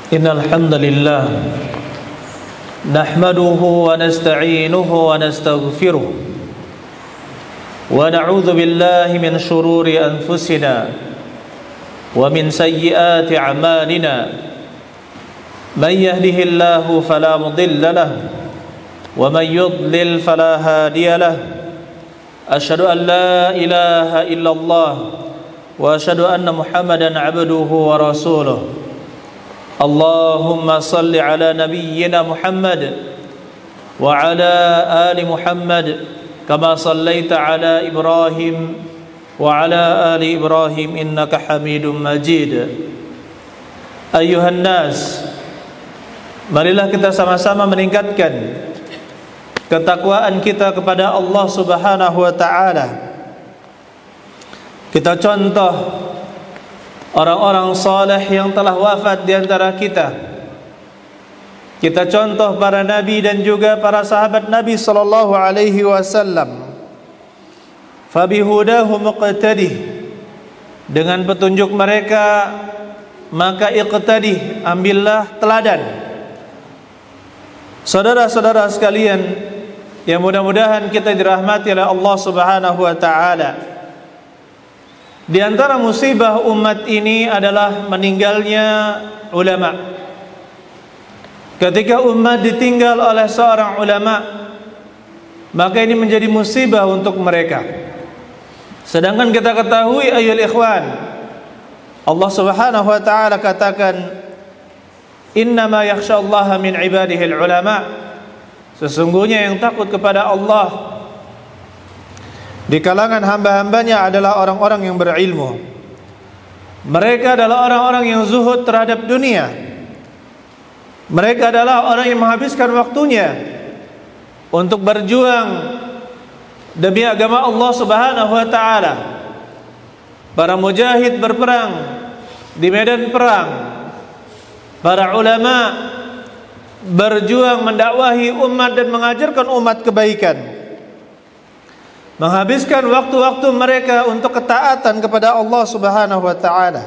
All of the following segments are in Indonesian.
إن الحمد لله نحمده ونستعينه ونستغفره ونعوذ بالله من شرور أنفسنا ومن سيئات أعمالنا من يهده الله فلا مضل له ومن يضلل فلا هادي له أشهد أن لا إله إلا الله وأشهد أن محمدا عبده ورسوله اللهم صل على نبينا محمد وعلى آل محمد كما صليت على إبراهيم وعلى آل إبراهيم إنك حميد مجيد أيها الناس, marilah kita sama-sama meningkatkan ketakwaan kita kepada Allah Subhanahu wa taala. Kita contoh orang-orang saleh yang telah wafat di antara kita. Kita contoh para nabi dan juga para sahabat Nabi sallallahu alaihi wasallam. Fabihudahu muqtadih, dengan petunjuk mereka maka iqtadih, ambillah teladan. Saudara-saudara sekalian yang mudah-mudahan kita dirahmati oleh Allah Subhanahu wa taala, di antara musibah umat ini adalah meninggalnya ulama. Ketika umat ditinggal oleh seorang ulama, maka ini menjadi musibah untuk mereka. Sedangkan kita ketahui ayyul ikhwan, Allah Subhanahu wa taala katakan, innama yakhsyallaha min ibadihil ulama, sesungguhnya yang takut kepada Allah di kalangan hamba-hambanya adalah orang-orang yang berilmu. Mereka adalah orang-orang yang zuhud terhadap dunia. Mereka adalah orang yang menghabiskan waktunya untuk berjuang demi agama Allah Subhanahu wa taala. Para mujahid berperang di medan perang. Para ulama berjuang mendakwahi umat dan mengajarkan umat kebaikan. Menghabiskan waktu-waktu mereka untuk ketaatan kepada Allah Subhanahu wa taala.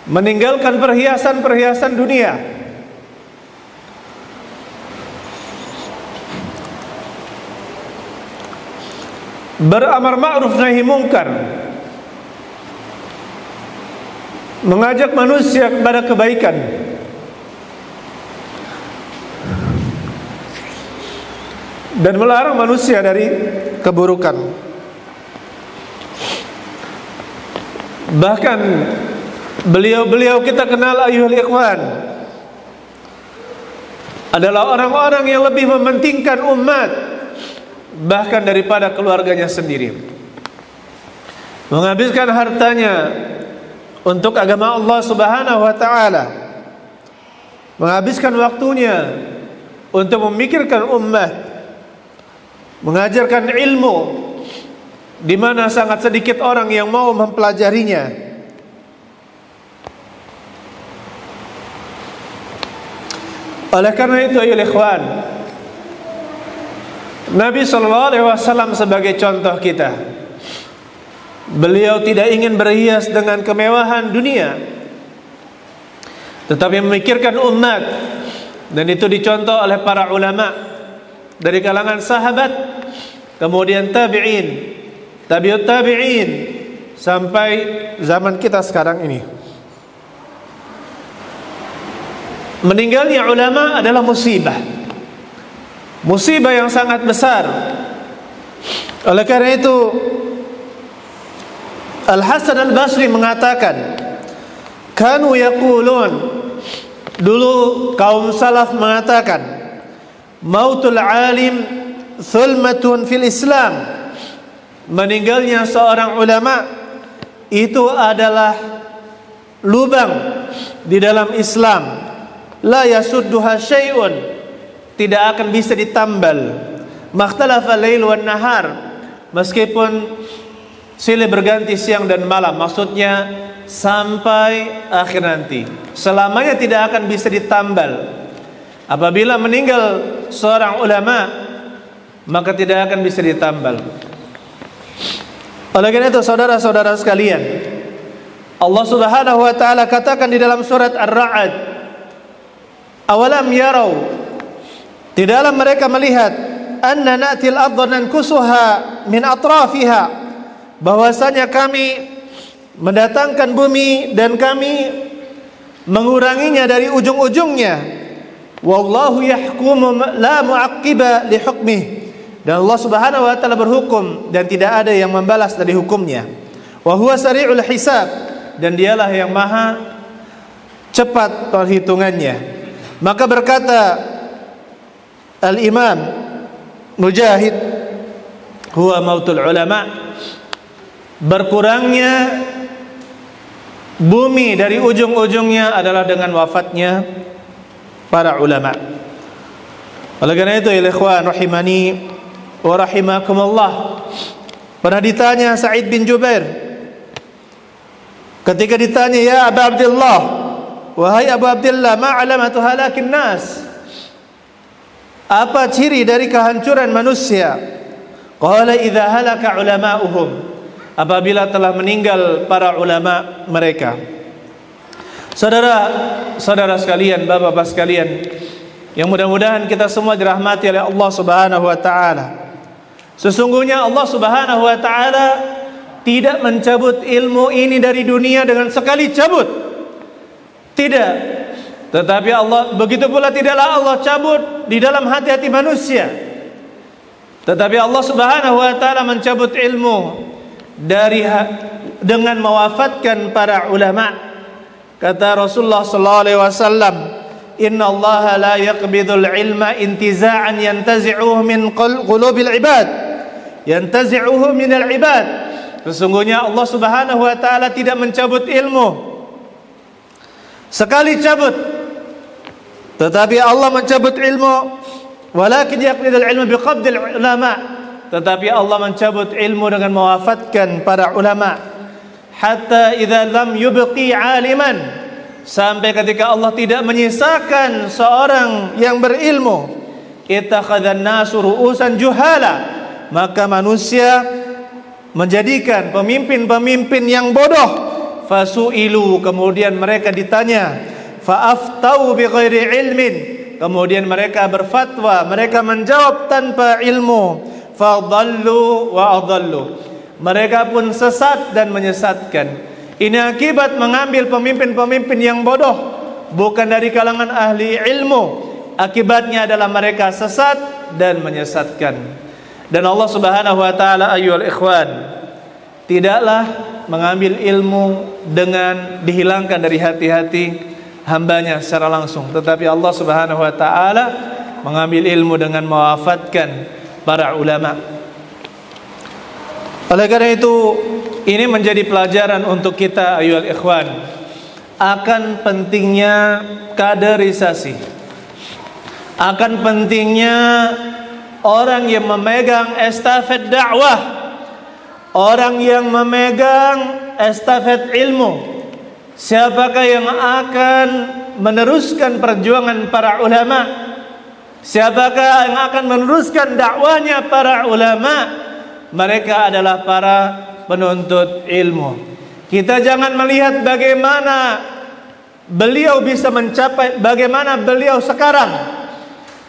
Meninggalkan perhiasan-perhiasan dunia. Beramar ma'ruf nahi mungkar. Mengajak manusia kepada kebaikan. Dan melarang manusia dari keburukan. Bahkan beliau-beliau kita kenal ayyuhal ikhwan adalah orang-orang yang lebih mementingkan umat bahkan daripada keluarganya sendiri. Menghabiskan hartanya untuk agama Allah Subhanahu wa taala. Menghabiskan waktunya untuk memikirkan umat. Mengajarkan ilmu di mana sangat sedikit orang yang mau mempelajarinya. Oleh karena itu ayyuhal ikhwan, Nabi sallallahu alaihi wasallam sebagai contoh kita, beliau tidak ingin berhias dengan kemewahan dunia, tetapi memikirkan umat. Dan itu dicontoh oleh para ulama dari kalangan sahabat, kemudian tabi'in, tabi'ut tabi'in, sampai zaman kita sekarang ini. Meninggalnya ulama adalah musibah. Musibah yang sangat besar. Oleh karena itu Al-Hasan Al-Basri mengatakan, kanu yaqulun, dulu kaum salaf mengatakan, mautul alim thulmatun fil Islam, meninggalnya seorang ulama itu adalah lubang di dalam Islam. La yasudduha syai'un, tidak akan bisa ditambal. Makhtalafa lail wan nahar, meskipun silih berganti siang dan malam, maksudnya sampai akhir nanti, selamanya tidak akan bisa ditambal. Apabila meninggal seorang ulama, maka tidak akan bisa ditambal. Oleh karena itu saudara-saudara sekalian, Allah Subhanahu wa taala katakan di dalam surat Ar-Ra'd, awalam yarau, tidaklah mereka melihat, anna na'til ardha nankusuha min atrafiha, bahwasanya kami mendatangkan bumi dan kami menguranginya dari ujung-ujungnya. Wallahu yahkumu la mu'aqqiba li hukmih, dan Allah Subhanahu wa taala berhukum dan tidak ada yang membalas dari hukumnya. Wa huwa sari'ul hisab, dan dialah yang maha cepat perhitungannya. Maka berkata Al-Imam Mujahid, huwa mautul ulama, berkurangnya bumi dari ujung-ujungnya adalah dengan wafatnya para ulama. Oleh karena itu, ya ikhwan rahimani wa rahimakumullah, pernah ditanya Sa'id bin Jubair, ketika ditanya, ya Abu Abdullah, wahai Abu Abdullah, ma alamatu halakin nas, apa ciri dari kehancuran manusia? Qala idza halaka ulama'uhum, apabila telah meninggal para ulama mereka. Saudara-saudara sekalian, bapak-bapak sekalian, yang mudah-mudahan kita semua dirahmati oleh Allah Subhanahu wa taala. Sesungguhnya Allah Subhanahu wa taala tidak mencabut ilmu ini dari dunia dengan sekali cabut. Tidak. Tetapi Allah, begitu pula tidaklah Allah cabut di dalam hati-hati manusia. Tetapi Allah Subhanahu wa taala mencabut ilmu dengan mewafatkan para ulama. Kata Rasulullah sallallahu alaihi wasallam, "Inna Allah la yaqbidul ilma intiza'an yantazi'uhu min qulubil ibad, yantazi'uhu minal ibad." Sesungguhnya Allah Subhanahu wa taala tidak mencabut ilmu sekali cabut, tetapi Allah mencabut ilmu, walakin yaqbidul ilma biqabdil ulama, tetapi Allah mencabut ilmu dengan mewafatkan para ulama. Hatta idza lam yubqi aliman, sampai ketika Allah tidak menyisakan seorang yang berilmu, ittakhadhan nasu ru'usan juhala, maka manusia menjadikan pemimpin-pemimpin yang bodoh. Fasu'ilu, kemudian mereka ditanya, fa'aftau bighairi ilmin, kemudian mereka berfatwa, mereka menjawab tanpa ilmu. Fadallu wa adallu, mereka pun sesat dan menyesatkan. Ini akibat mengambil pemimpin-pemimpin yang bodoh, bukan dari kalangan ahli ilmu. Akibatnya adalah mereka sesat dan menyesatkan. Dan Allah Subhanahu wa taala, ayyuhal ikhwan, tidaklah mengambil ilmu dengan dihilangkan dari hati-hati hambanya secara langsung, tetapi Allah Subhanahu wa taala mengambil ilmu dengan mewafatkan para ulama. Oleh karena itu, ini menjadi pelajaran untuk kita, ayyuhal ikhwan, akan pentingnya kaderisasi, akan pentingnya orang yang memegang estafet dakwah, orang yang memegang estafet ilmu. Siapakah yang akan meneruskan perjuangan para ulama? Siapakah yang akan meneruskan dakwahnya para ulama? Mereka adalah para penuntut ilmu. Kita jangan melihat bagaimana beliau bisa mencapai, bagaimana beliau sekarang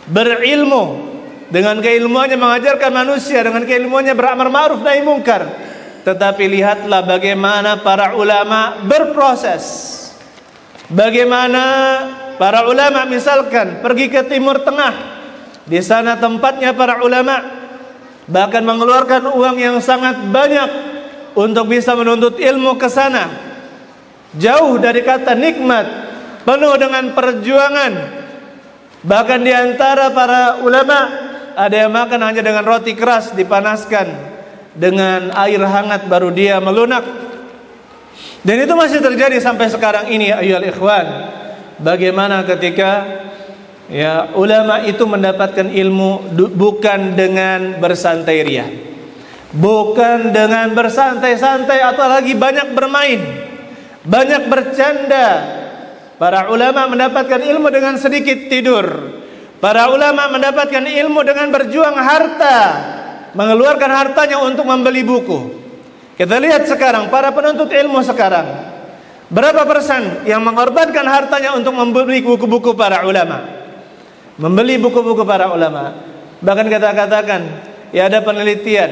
berilmu, dengan keilmuannya mengajarkan manusia, dengan keilmuannya beramar ma'ruf nahi munkar. Tetapi lihatlah bagaimana para ulama berproses. Bagaimana para ulama misalkan pergi ke Timur Tengah, di sana tempatnya para ulama, bahkan mengeluarkan uang yang sangat banyak untuk bisa menuntut ilmu ke sana. Jauh dari kata nikmat, penuh dengan perjuangan. Bahkan di antara para ulama ada yang makan hanya dengan roti keras dipanaskan dengan air hangat baru dia melunak. Dan itu masih terjadi sampai sekarang ini, ayyuhal ikhwan. Bagaimana ketika ulama itu mendapatkan ilmu bukan dengan bersantai ria, bukan dengan bersantai-santai atau lagi banyak bermain, banyak bercanda. Para ulama mendapatkan ilmu dengan sedikit tidur. Para ulama mendapatkan ilmu dengan berjuang harta, mengeluarkan hartanya untuk membeli buku. Kita lihat sekarang para penuntut ilmu sekarang, Berapa persen yang mengorbankan hartanya untuk membeli buku-buku para ulama? Membeli buku-buku para ulama. Bahkan kita katakan, ya ada penelitian,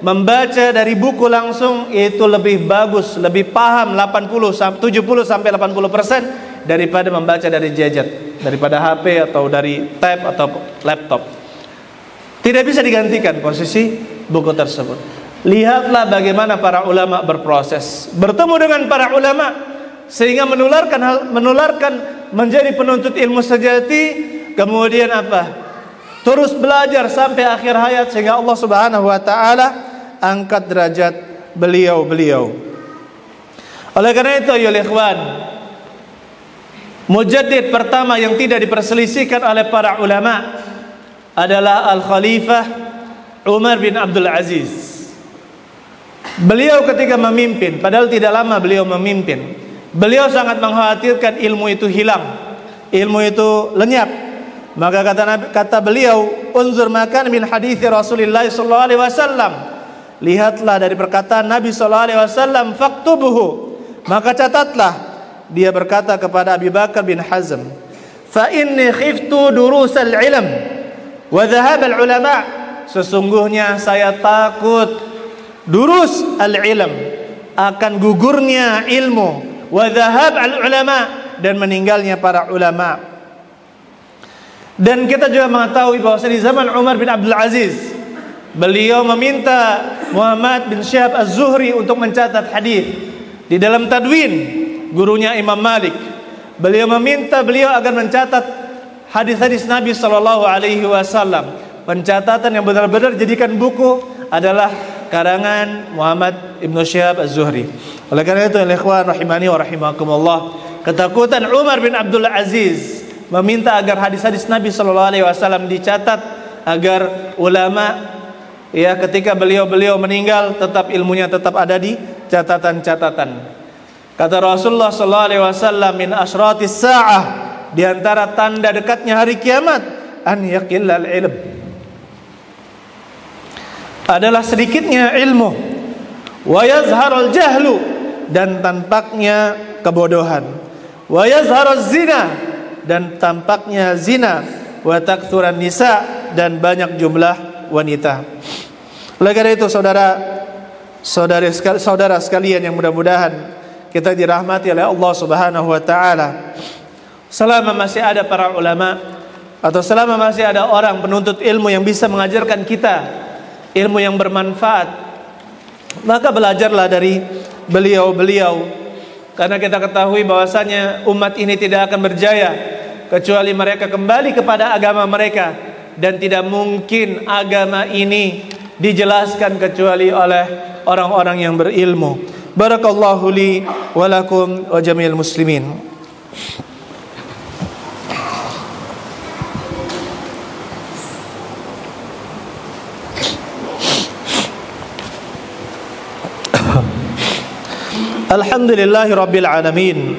membaca dari buku langsung itu lebih bagus, lebih paham 70 sampai 80% daripada membaca dari gadget, daripada HP atau dari tab atau laptop. Tidak bisa digantikan posisi buku tersebut. Lihatlah bagaimana para ulama berproses, bertemu dengan para ulama sehingga menularkan menjadi penuntut ilmu sejati, kemudian apa? Terus belajar sampai akhir hayat sehingga Allah Subhanahu wa taala angkat derajat beliau-beliau. Oleh karena itu ya ikhwan, mujaddid pertama yang tidak diperselisihkan oleh para ulama adalah Al-Khalifah Umar bin Abdul Aziz. Beliau ketika memimpin, padahal tidak lama beliau memimpin, beliau sangat mengkhawatirkan ilmu itu hilang, ilmu itu lenyap. Maka kata beliau, unzur makan min hadithi Rasulullah sallallahu alaihi wasallam. Lihatlah dari perkataan Nabi sallallahu alaihi wasallam, faktubuhu. Maka catatlah. Dia berkata kepada Abi Bakar bin Hazm, fa inni khiftu durusal ilm wa dhahab al ulama. Sesungguhnya saya takut durus al-ilm, akan gugurnya ilmu, wa dhahab al-ulama, dan meninggalnya para ulama. Dan kita juga mengetahui bahwa di zaman Umar bin Abdul Aziz, beliau meminta Muhammad bin Syihab Az-Zuhri untuk mencatat hadis di dalam Tadwin, gurunya Imam Malik. Beliau meminta beliau agar mencatat hadis-hadis Nabi sallallahu alaihi wasallam. Pencatatan yang benar-benar jadikan buku adalah karangan Muhammad Ibn Syihab Az-Zuhri. Oleh karena itu, ikhwan rahimani wa rahimakumullah, ketakutan Umar bin Abdul Aziz meminta agar hadis-hadis Nabi sallallahu alaihi wasallam dicatat agar ulama, ya, ketika beliau meninggal tetap ilmunya tetap ada di catatan-catatan. Kata Rasulullah sallallahu alaihi wasallam, min asyratis saah, di antara tanda dekatnya hari kiamat, an yaqillal ilm, adalah sedikitnya ilmu, wa yazharul jahlu, dan tampaknya kebodohan, wa yazharuz zina, dan tampaknya zina, wa taktsuran nisa, dan banyak jumlah wanita. Oleh karena itu saudara sekalian yang mudah-mudahan kita dirahmati oleh Allah Subhanahu wa taala, selama masih ada para ulama atau selama masih ada orang penuntut ilmu yang bisa mengajarkan kita ilmu yang bermanfaat, maka belajarlah dari beliau-beliau, karena kita ketahui bahwasanya umat ini tidak akan berjaya kecuali mereka kembali kepada agama mereka, dan tidak mungkin agama ini dijelaskan kecuali oleh orang-orang yang berilmu. Barakallahu li wa lakum wa jami'il muslimin. Alhamdulillahi rabbil alamin,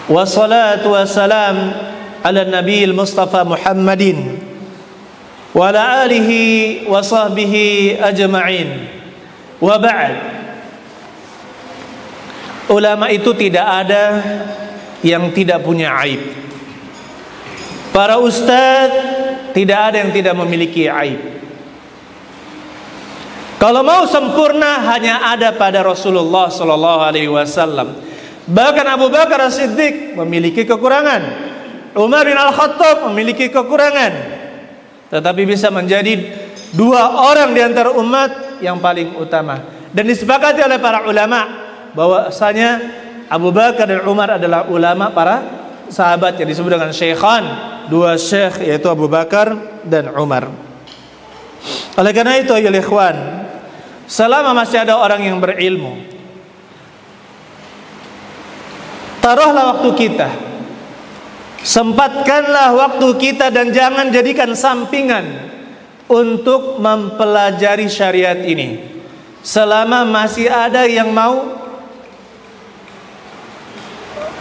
wassalatu wassalam ala nabiyil mustafa Muhammadin wa ala alihi wa sahbihi ajma'in, wa ba'd. Ulama itu tidak ada yang tidak punya aib. Para ustadz tidak ada yang tidak memiliki aib. Kalau mau sempurna hanya ada pada Rasulullah sallallahu alaihi wasallam. Bahkan Abu Bakar As-Siddiq memiliki kekurangan, Umar bin Al-Khattab memiliki kekurangan, tetapi bisa menjadi dua orang di antara umat yang paling utama. Dan disepakati oleh para ulama bahwasanya Abu Bakar dan Umar adalah ulama para sahabat yang disebut dengan syaikhan, dua syekh, yaitu Abu Bakar dan Umar. Oleh karena itu ya ikhwan, selama masih ada orang yang berilmu, taruhlah waktu kita, sempatkanlah waktu kita, dan jangan jadikan sampingan untuk mempelajari syariat ini. Selama masih ada yang mau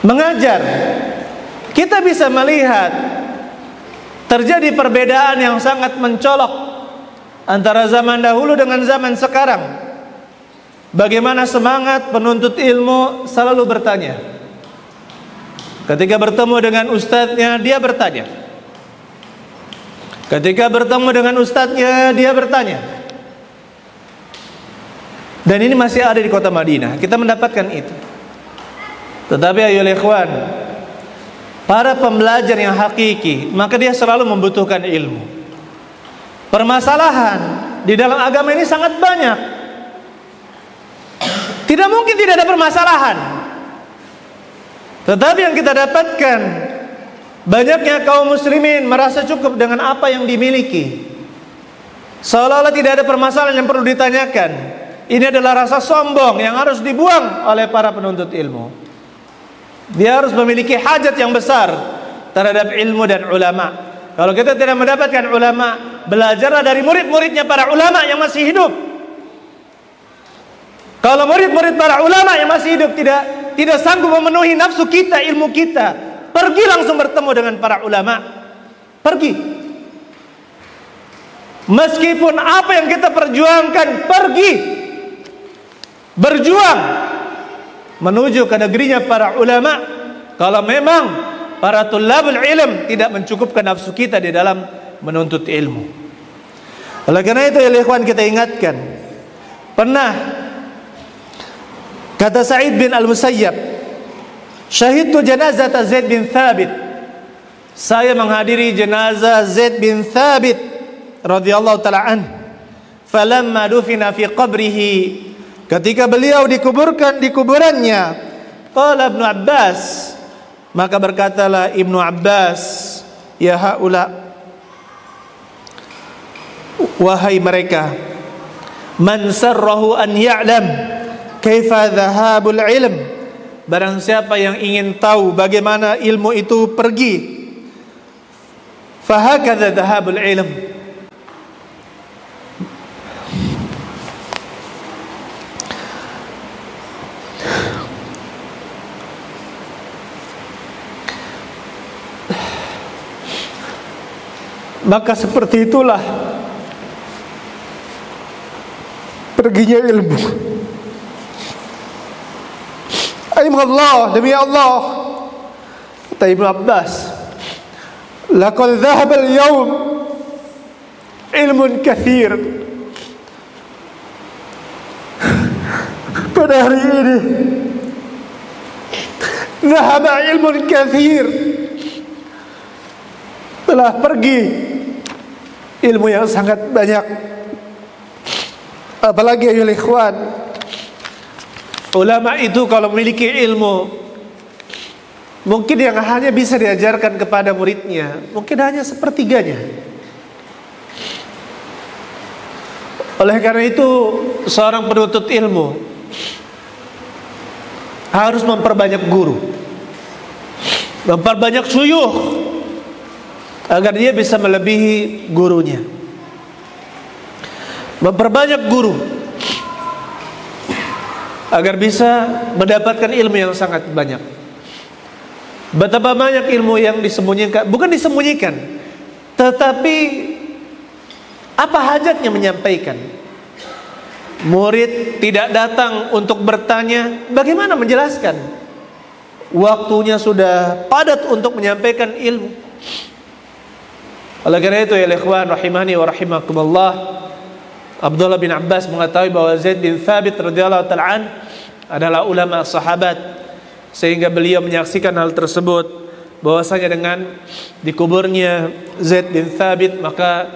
mengajar, kita bisa melihat terjadi perbedaan yang sangat mencolok antara zaman dahulu dengan zaman sekarang. bagaimana semangat penuntut ilmu selalu bertanya. Ketika bertemu dengan ustadznya, dia bertanya. Ketika bertemu dengan ustadznya, dia bertanya. Dan ini masih ada di kota Madinah. Kita mendapatkan itu. Tetapi ayolah ikhwan, para pembelajar yang hakiki, maka dia selalu membutuhkan ilmu. Permasalahan di dalam agama ini sangat banyak. Tidak mungkin tidak ada permasalahan. Tetapi yang kita dapatkan, banyaknya kaum muslimin merasa cukup dengan apa yang dimiliki, seolah-olah tidak ada permasalahan yang perlu ditanyakan. Ini adalah rasa sombong yang harus dibuang oleh para penuntut ilmu. Dia harus memiliki hajat yang besar terhadap ilmu dan ulama. Kalau kita tidak mendapatkan ulama, belajarlah dari murid-muridnya para ulama yang masih hidup. Kalau murid-murid para ulama yang masih hidup tidak sanggup memenuhi nafsu kita, ilmu kita, pergi langsung bertemu dengan para ulama. Pergi. Meskipun apa yang kita perjuangkan, pergi. Berjuang menuju ke negerinya para ulama. Kalau memang para tulabul ilm tidak mencukupkan nafsu kita di dalam menuntut ilmu. Oleh karena itu ya ikhwan, kita ingatkan, pernah kata Sa'id bin Al-Musayyab, syahidtu janazah Zaid bin Thabit, saya menghadiri jenazah Zaid bin Thabit radhiyallahu ta'ala an. Falamma dufina fi qabrihi, ketika beliau dikuburkan di kuburannya, qala Ibnu Abbas, maka berkatalah Ibnu Abbas, ya haula, wahai mereka, man sarrahu an ya'lam kaifa dhahabul ilm, barang siapa yang ingin tahu bagaimana ilmu itu pergi, fahakadha dhahabul ilm, maka seperti itulah perginya ilmu. Allah, demi Allah, kata Ibnu Abbas, laqad dhahaba al-yawm ilmun kathir, pada hari ini dhahaba ilmun kathir, telah pergi ilmu yang sangat banyak. Apalagi ayolah ikhwan, ulama itu kalau memiliki ilmu, mungkin yang hanya bisa diajarkan kepada muridnya mungkin hanya sepertiganya. Oleh karena itu seorang penuntut ilmu harus memperbanyak guru, memperbanyak syuyukh, agar dia bisa melebihi gurunya. Memperbanyak guru agar bisa mendapatkan ilmu yang sangat banyak. Betapa banyak ilmu yang disembunyikan, bukan disembunyikan, tetapi apa hajatnya menyampaikan. Murid tidak datang untuk bertanya, bagaimana menjelaskan? Waktunya sudah padat untuk menyampaikan ilmu. Oleh karena itu ya ikhwan rahimani wa rahimakumullah, Abdullah bin Abbas mengetahui bahwa Zaid bin Thabit radhiyallahu ta'ala an adalah ulama sahabat, sehingga beliau menyaksikan hal tersebut, bahwasanya dengan dikuburnya Zaid bin Thabit maka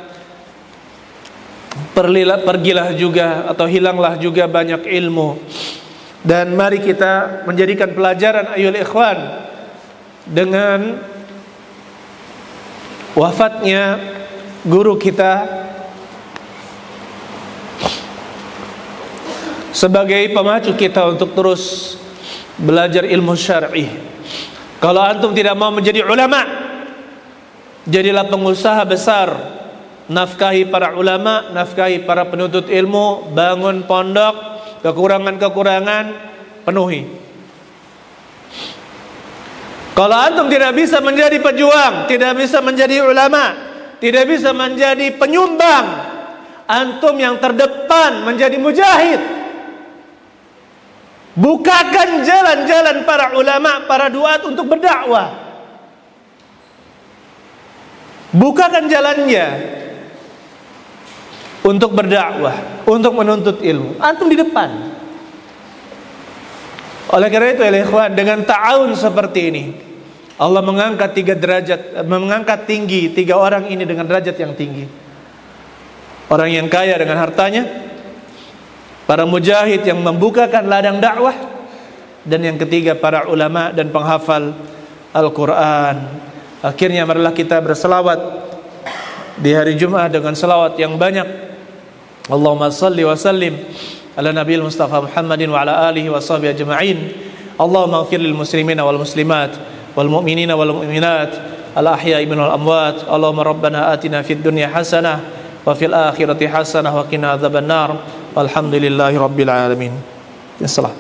pergilah juga atau hilanglah juga banyak ilmu. Dan mari kita menjadikan pelajaran ayol ikhwan dengan wafatnya guru kita sebagai pemacu kita untuk terus belajar ilmu syar'i. Kalau antum tidak mau menjadi ulama, jadilah pengusaha besar, nafkahi para ulama, nafkahi para penuntut ilmu, bangun pondok, kekurangan-kekurangan penuhi. Kalau antum tidak bisa menjadi pejuang, tidak bisa menjadi ulama, tidak bisa menjadi penyumbang, antum yang terdepan menjadi mujahid. Bukakan jalan-jalan para ulama, para duat untuk berdakwah. Bukakan jalannya untuk berdakwah, untuk menuntut ilmu. Antum di depan. Oleh karena itu, ikhwan, dengan ta'awun seperti ini, Allah mengangkat 3 derajat, mengangkat tinggi 3 orang ini dengan derajat yang tinggi. Orang yang kaya dengan hartanya, para mujahid yang membukakan ladang dakwah, dan yang ketiga para ulama dan penghafal Al-Quran. Akhirnya marilah kita berselawat di hari Jumat dengan selawat yang banyak. Allahumma salli wa sallim ala nabiyil Mustafa Muhammadin wa ala alihi wa sahbihi ajma'in. Allahumma ighfir lil muslimina wal muslimat wal mu'minina wal mu'minat al ahya'i minal amwat. Allahumma rabbana atina fid dunya hasanah wa fil akhirati hasanah wa qina adzabannar. Walhamdulillahi rabbil alamin. Assalam.